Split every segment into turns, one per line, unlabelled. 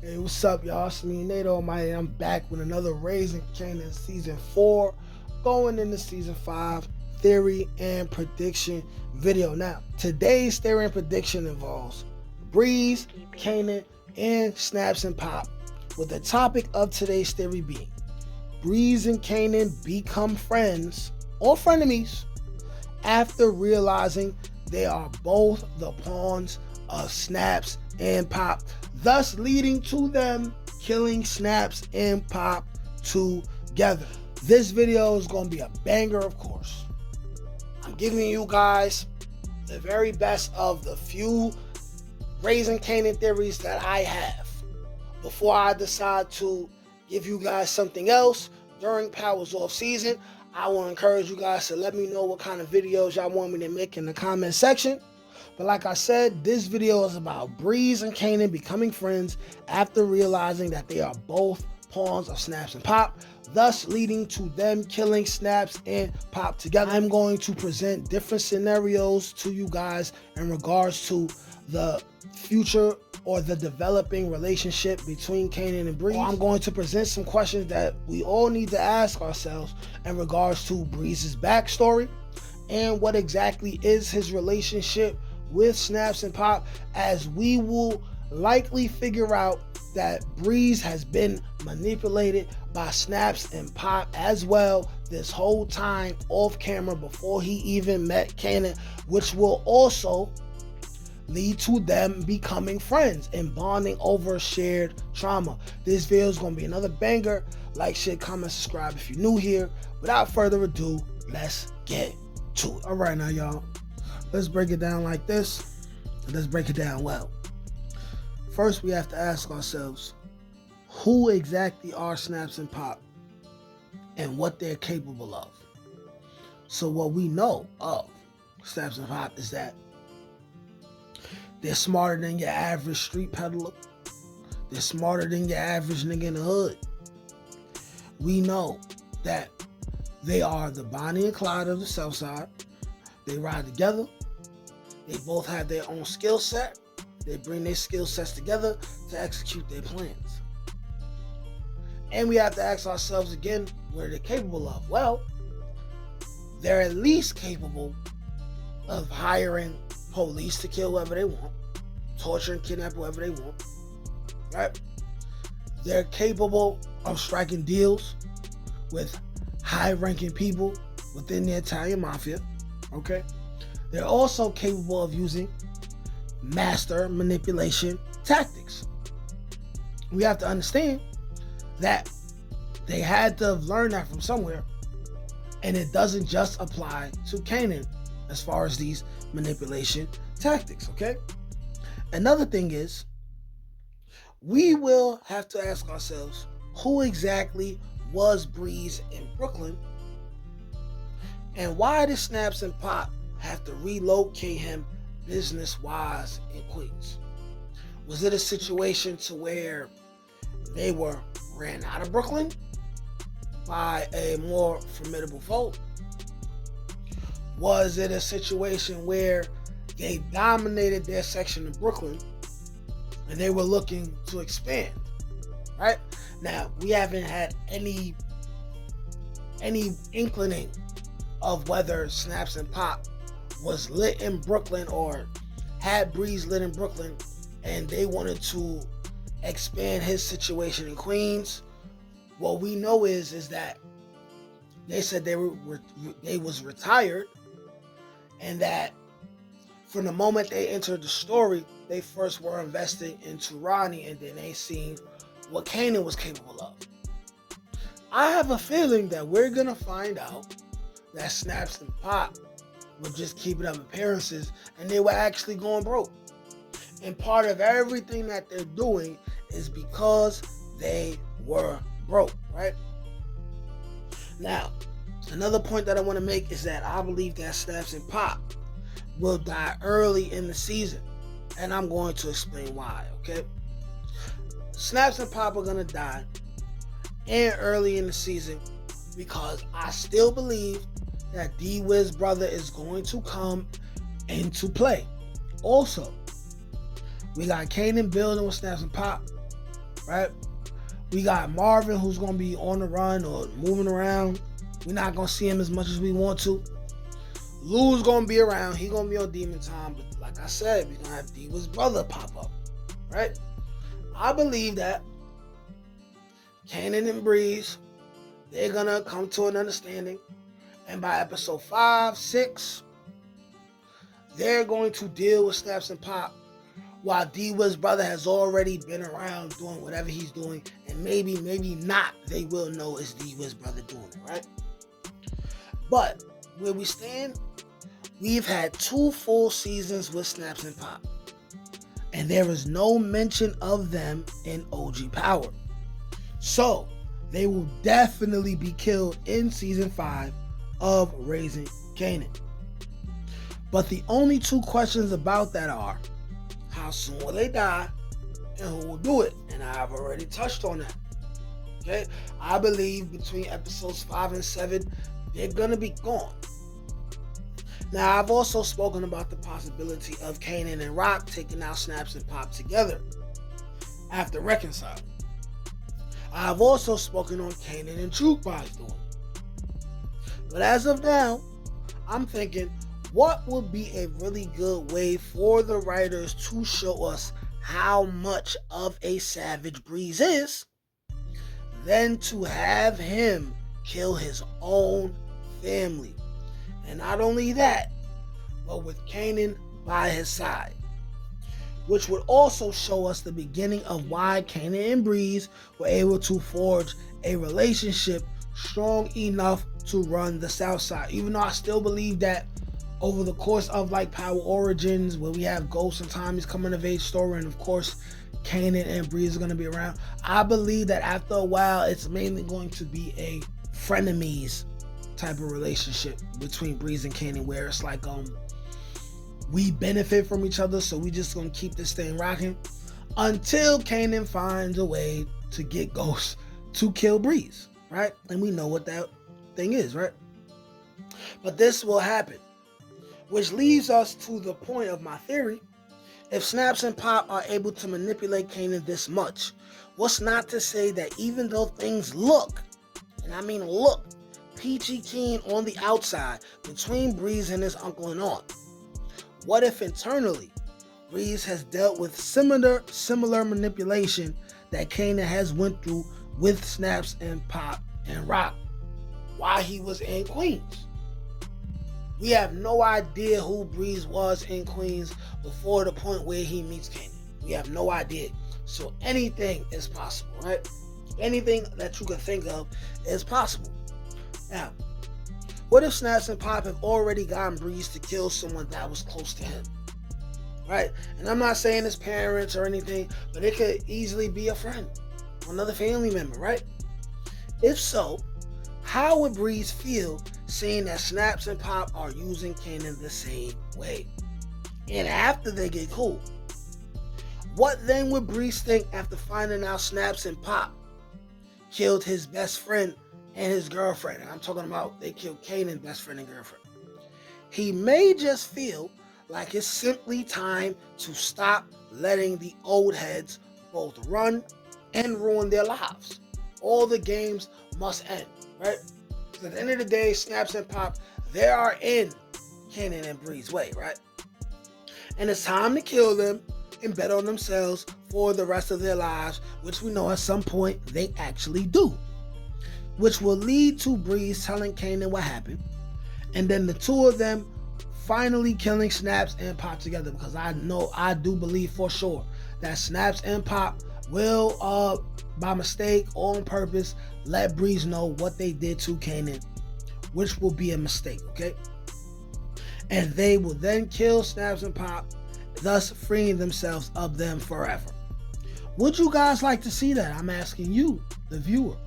Hey, what's up, y'all? It's me, Nato Almighty. I'm back with another Raising Kanan Season 4, going into Season 5, theory and prediction video. Now, today's theory and prediction involves Breeze, Kanan, and Snaps and Pop, with the topic of today's theory being Breeze and Kanan become friends or frenemies after realizing they are both the pawns of Snaps and Pop, thus leading to them killing Snaps and Pop together. This video is going to be a banger, of course. I'm giving you guys the very best of the few Raising Kanan theories that I have before I decide to give you guys something else during Powers Off season. I will encourage you guys to let me know what kind of videos y'all want me to make in the comment section. But like I said, this video is about Breeze and Kanan becoming friends after realizing that they are both pawns of Snaps and Pop, thus leading to them killing Snaps and Pop together. I'm going to present different scenarios to you guys in regards to the future or the developing relationship between Kanan and Breeze. I'm going to present some questions that we all need to ask ourselves in regards to Breeze's backstory and what exactly is his relationship with Snaps and Pop, as we will likely figure out that Breeze has been manipulated by Snaps and Pop as well this whole time off camera before he even met Kanan, which will also lead to them becoming friends and bonding over shared trauma. This video is going to be another banger. Like, share, comment, subscribe if you're new here. Without further ado, let's get to it. All right, now, y'all. Let's break it down like this, and let's break it down well. First, we have to ask ourselves, who exactly are Snaps and Pop and what they're capable of? So what we know of Snaps and Pop is that they're smarter than your average street peddler. They're smarter than your average nigga in the hood. We know that they are the Bonnie and Clyde of the South Side. They ride together. They both have their own skill set. They bring their skill sets together to execute their plans. And we have to ask ourselves again, what are they capable of? Well, they're at least capable of hiring police to kill whoever they want, torture and kidnap whoever they want, right? They're capable of striking deals with high-ranking people within the Italian mafia, okay? They're also capable of using master manipulation tactics. We have to understand that they had to have learned that from somewhere, and it doesn't just apply to Kanan as far as these manipulation tactics, okay? Another thing is, we will have to ask ourselves, who exactly was Breeze in Brooklyn, and why did Snaps and Pop have to relocate him business-wise in Queens? Was it a situation to where they were ran out of Brooklyn by a more formidable foe? Was it a situation where they dominated their section of Brooklyn and they were looking to expand, right? Now, we haven't had any inkling of whether Snaps and Pop was lit in Brooklyn or had Breeze lit in Brooklyn and they wanted to expand his situation in Queens. What we know is that they said they was retired, and that from the moment they entered the story, they first were investing into Ronnie, and then they seen what Kanan was capable of. I have a feeling that we're gonna find out that Snaps and Pop were just keeping up appearances and they were actually going broke. And part of everything that they're doing is because they were broke, right? Now, another point that I want to make is that I believe that Snaps and Pop will die early in the season. And I'm going to explain why, okay? Snaps and Pop are going to die and early in the season because I still believe that D-Wiz brother is going to come into play. Also, we got Kanan building with Snaps and Pop, right? We got Marvin, who's going to be on the run or moving around. We're not going to see him as much as we want to. Lou's going to be around. He's going to be on Demon Time. But like I said, we're going to have Diva's brother pop up, right? I believe that Kanan and Breeze, they're going to come to an understanding. And by episode 5, 6, they're going to deal with Snaps and Pop, while Diva's brother has already been around doing whatever he's doing, and maybe not, they will know it's Diva's brother doing it, right? But where we stand, we've had 2 full seasons with Snaps and Pop, and there is no mention of them in OG Power. So they will definitely be killed in season 5 of Raising Kanan. But the only 2 questions about that are, how soon will they die, and who will do it? And I've already touched on that. Okay? I believe between episodes 5 and 7, they're gonna be gone. Now, I've also spoken about the possibility of Kanan and Rock taking out Snaps and Pop together after reconciling. I've also spoken on Kanan and Jukebox doing it. But as of now, I'm thinking, what would be a really good way for the writers to show us how much of a savage Breeze is than to have him kill his own family? And not only that, but with Kanan by his side, which would also show us the beginning of why Kanan and Breeze were able to forge a relationship strong enough to run the South Side. Even though I still believe that over the course of like Power Origins, where we have Ghost and Tommy's coming of age story, and of course Kanan and Breeze are going to be around, I believe that after a while it's mainly going to be a frenemies type of relationship between Breeze and Kanan, where it's like we benefit from each other, so we just gonna keep this thing rocking until Kanan finds a way to get Ghost to kill Breeze, right? And we know what that thing is, right? But this will happen, which leads us to the point of my theory. If Snaps and Pop are able to manipulate Kanan this much, what's not to say that even though things look, and I mean look, peachy keen on the outside between Breeze and his uncle and aunt, what if internally Breeze has dealt with similar manipulation that Kanan has went through with Snaps and Pop and Rock while he was in Queens? We have no idea who Breeze was in Queens before the point where he meets Kanan. We have no idea. So anything is possible, right? Anything that you can think of is possible. Now, what if Snaps and Pop have already gotten Breeze to kill someone that was close to him? Right? And I'm not saying his parents or anything, but it could easily be a friend, another family member, right? If so, how would Breeze feel seeing that Snaps and Pop are using Kanan the same way? And after they get cool, what then would Breeze think after finding out Snaps and Pop killed his best friend and his girlfriend? And I'm talking about they killed Kanan's best friend and girlfriend. He may just feel like it's simply time to stop letting the old heads both run and ruin their lives. All the games must end, right? Because at the end of the day, Snaps and Pop, they are in Kanan and Breeze's way, right? And it's time to kill them and bet on themselves for the rest of their lives, which we know at some point they actually do. Which will lead to Breeze telling Kanan what happened, and then the two of them finally killing Snaps and Pop together, because I do believe for sure that Snaps and Pop will, by mistake or on purpose, let Breeze know what they did to Kanan, which will be a mistake, okay? And they will then kill Snaps and Pop, thus freeing themselves of them forever. Would you guys like to see that? I'm asking you, the viewer,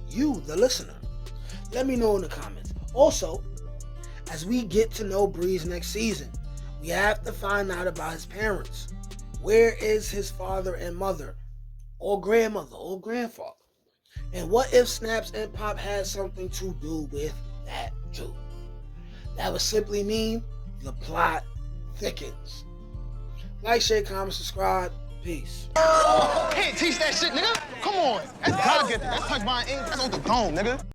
you, the listener. Let me know in the comments. Also, as we get to know Breeze next season, we have to find out about his parents. Where is his father and mother, or grandmother, or grandfather? And what if Snaps and Pop had something to do with that too? That would simply mean the plot thickens. Like, share, comment, subscribe. Peace.
Can't teach that shit, nigga. Come on. That's God gifted. That's touched by an ink. That's on the dome, nigga.